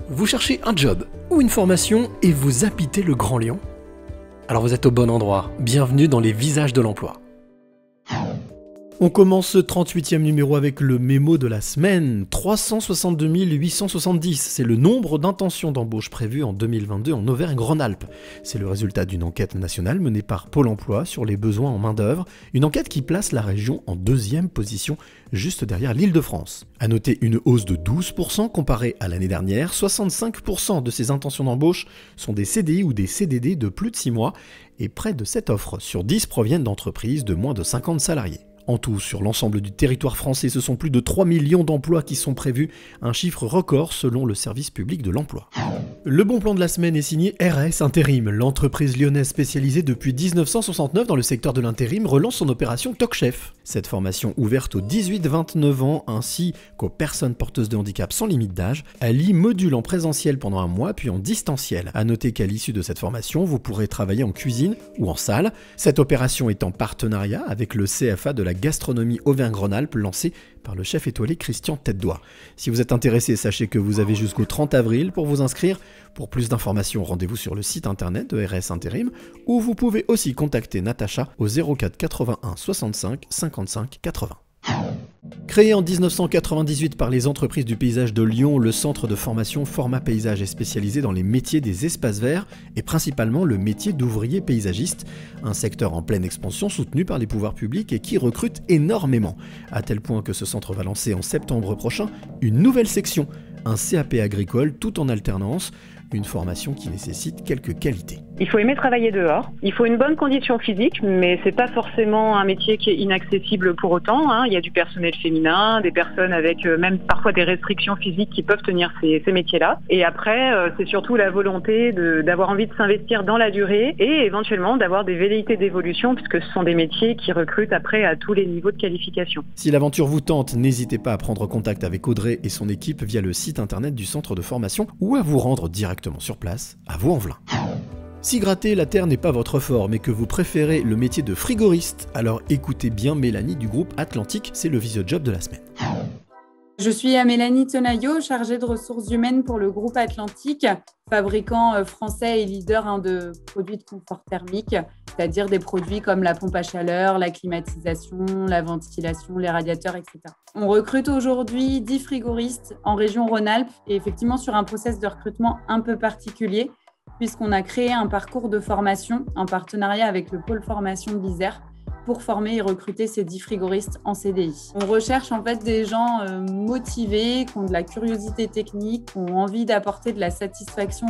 Vous cherchez un job ou une formation et vous habitez le Grand Lyon? Alors vous êtes au bon endroit, bienvenue dans les visages de l'emploi. On commence ce 38e numéro avec le mémo de la semaine. 362 870, c'est le nombre d'intentions d'embauche prévues en 2022 en Auvergne-Rhône-Alpes. C'est le résultat d'une enquête nationale menée par Pôle emploi sur les besoins en main-d'œuvre, une enquête qui place la région en deuxième position, juste derrière l'Île-de-France. À noter une hausse de 12% comparée à l'année dernière, 65% de ces intentions d'embauche sont des CDI ou des CDD de plus de 6 mois, et près de 7 offres sur 10 proviennent d'entreprises de moins de 50 salariés. En tout, sur l'ensemble du territoire français, ce sont plus de 3 millions d'emplois qui sont prévus, un chiffre record selon le service public de l'emploi. Le bon plan de la semaine est signé RS Intérim. L'entreprise lyonnaise spécialisée depuis 1969 dans le secteur de l'intérim relance son opération Top Chef. Cette formation ouverte aux 18-29 ans ainsi qu'aux personnes porteuses de handicap sans limite d'âge allie module en présentiel pendant un mois puis en distanciel. A noter qu'à l'issue de cette formation, vous pourrez travailler en cuisine ou en salle. Cette opération est en partenariat avec le CFA de la gastronomie Auvergne-Rhône-Alpes lancée par le chef étoilé Christian Tête-Doigt. Si vous êtes intéressé, sachez que vous avez jusqu'au 30 avril pour vous inscrire. Pour plus d'informations, rendez-vous sur le site internet de RS Intérim ou vous pouvez aussi contacter Natacha au 04 81 65 55 80. Créé en 1998 par les entreprises du paysage de Lyon, le centre de formation Format Paysage est spécialisé dans les métiers des espaces verts et principalement le métier d'ouvrier paysagiste, un secteur en pleine expansion soutenu par les pouvoirs publics et qui recrute énormément, à tel point que ce centre va lancer en septembre prochain une nouvelle section, un CAP agricole tout en alternance, une formation qui nécessite quelques qualités. Il faut aimer travailler dehors, il faut une bonne condition physique, mais c'est pas forcément un métier qui est inaccessible pour autant. Il y a du personnel féminin, des personnes avec même parfois des restrictions physiques qui peuvent tenir ces métiers-là. Et après, c'est surtout la volonté d'avoir envie de s'investir dans la durée et éventuellement d'avoir des velléités d'évolution, puisque ce sont des métiers qui recrutent après à tous les niveaux de qualification. Si l'aventure vous tente, n'hésitez pas à prendre contact avec Audrey et son équipe via le site internet du centre de formation ou à vous rendre directement sur place à Vaux-en-Velin. Si gratter la terre n'est pas votre fort, mais que vous préférez le métier de frigoriste, alors écoutez bien Mélanie du groupe Atlantique, c'est le Visio-Job de la semaine. Je suis Mélanie Tenaillot, chargée de ressources humaines pour le groupe Atlantique, fabricant français et leader de produits de confort thermique, c'est-à-dire des produits comme la pompe à chaleur, la climatisation, la ventilation, les radiateurs, etc. On recrute aujourd'hui 10 frigoristes en région Rhône-Alpes et effectivement sur un process de recrutement un peu particulier, puisqu'on a créé un parcours de formation en partenariat avec le pôle formation de l'Isère pour former et recruter ces 10 frigoristes en CDI. On recherche en fait des gens motivés, qui ont de la curiosité technique, qui ont envie d'apporter de la satisfaction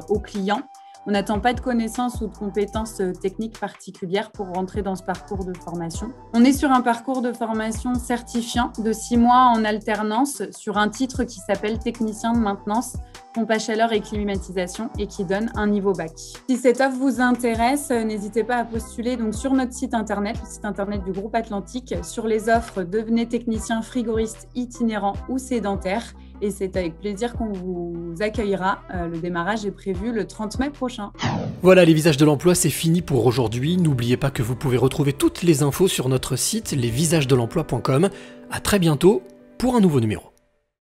aux clients. On n'attend pas de connaissances ou de compétences techniques particulières pour rentrer dans ce parcours de formation. On est sur un parcours de formation certifiant de 6 mois en alternance sur un titre qui s'appelle technicien de maintenance, pompe à chaleur et climatisation et qui donne un niveau bac. Si cette offre vous intéresse, n'hésitez pas à postuler donc sur notre site internet, le site internet du groupe Atlantique, sur les offres devenez technicien frigoriste itinérant ou sédentaire. Et c'est avec plaisir qu'on vous accueillera. Le démarrage est prévu le 30 mai prochain. Voilà, les visages de l'emploi, c'est fini pour aujourd'hui. N'oubliez pas que vous pouvez retrouver toutes les infos sur notre site lesvisagesdelemploi.com. À très bientôt pour un nouveau numéro.